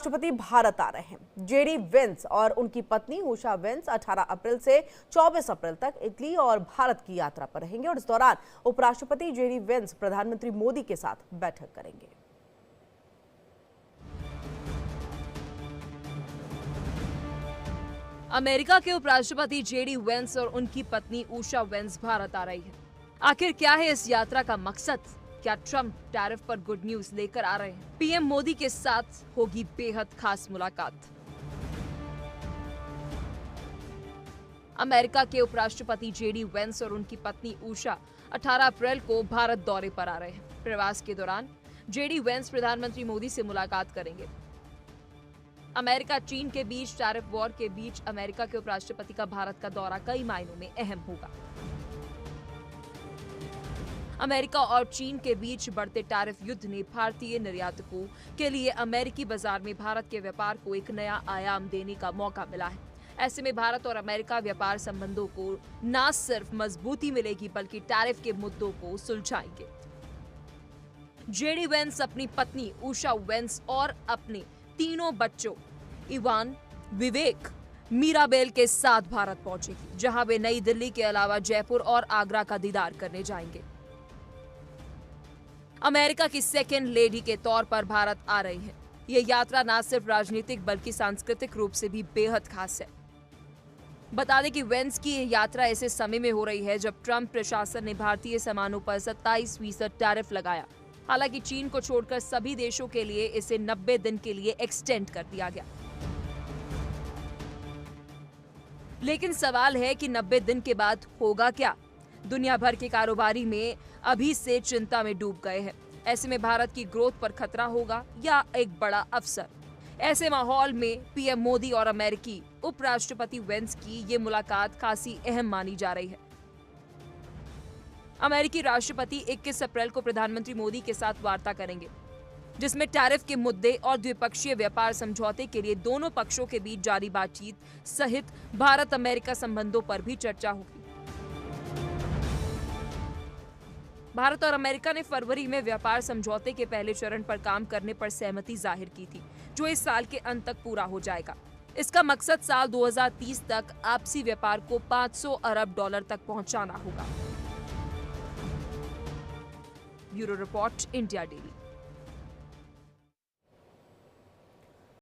राष्ट्रपति भारत आ रहे हैं। जेडी वेंस और उनकी पत्नी उषा वेंस 18 अप्रैल से 24 अप्रैल तक इटली और भारत की यात्रा पर रहेंगे और इस दौरान उपराष्ट्रपति जेडी वेंस प्रधानमंत्री मोदी के साथ बैठक करेंगे। अमेरिका के उपराष्ट्रपति जेडी वेंस और उनकी पत्नी उषा वेंस भारत आ रही है। आखिर क्या है इस यात्रा का मकसद? क्या ट्रंप टैरिफ पर गुड न्यूज लेकर आ रहे हैं? पीएम मोदी के साथ होगी बेहद खास मुलाकात। अमेरिका के उपराष्ट्रपति जेडी वेंस और उनकी पत्नी उषा 18 अप्रैल को भारत दौरे पर आ रहे हैं। प्रवास के दौरान जेडी वेंस प्रधानमंत्री मोदी से मुलाकात करेंगे। अमेरिका चीन के बीच टैरिफ वॉर के बीच अमेरिका के उपराष्ट्रपति का भारत का दौरा कई मायनों में अहम होगा। अमेरिका और चीन के बीच बढ़ते टैरिफ युद्ध ने भारतीय निर्यातकों के लिए अमेरिकी बाजार में भारत के व्यापार को एक नया आयाम देने का मौका मिला है। ऐसे में भारत और अमेरिका व्यापार संबंधों को न सिर्फ मजबूती मिलेगी बल्कि टैरिफ के मुद्दों को सुलझाएंगे। जेडी वेंस अपनी पत्नी उषा वेंस और अपने तीनों बच्चों इवान, विवेक, मीराबेल के साथ भारत पहुंचेगी, जहां वे नई दिल्ली के अलावा जयपुर और आगरा का दीदार करने जाएंगे। अमेरिका की सेकेंड लेडी के तौर पर भारत आ रही है। ये यात्रा न सिर्फ राजनीतिक बल्कि सांस्कृतिक रूप से भी बेहद खास है। बता दें कि वेंस की ये यात्रा ऐसे समय में हो रही है जब ट्रंप प्रशासन ने भारतीय सामानों पर 27% टैरिफ लगाया। हालांकि चीन को छोड़कर सभी देशों के लिए इसे 90 दिन के लिए एक्सटेंड कर दिया गया। लेकिन सवाल है कि 90 दिन के बाद होगा क्या? दुनिया भर के कारोबारी में अभी से चिंता में डूब गए हैं। ऐसे में भारत की ग्रोथ पर खतरा होगा या एक बड़ा अवसर? ऐसे माहौल में पीएम मोदी और अमेरिकी उपराष्ट्रपति वेंस की ये मुलाकात खासी अहम मानी जा रही है। अमेरिकी राष्ट्रपति 21 अप्रैल को प्रधानमंत्री मोदी के साथ वार्ता करेंगे, जिसमें टैरिफ के मुद्दे और द्विपक्षीय व्यापार समझौते के लिए दोनों पक्षों के बीच जारी बातचीत सहित भारत अमेरिका संबंधों पर भी चर्चा होगी। भारत और अमेरिका ने फरवरी में व्यापार समझौते के पहले चरण पर काम करने पर सहमति जाहिर की थी, जो इस साल के अंत तक पूरा हो जाएगा। इसका मकसद साल 2030 तक आपसी व्यापार को $500 अरब तक पहुंचाना होगा। Bureau report, India daily.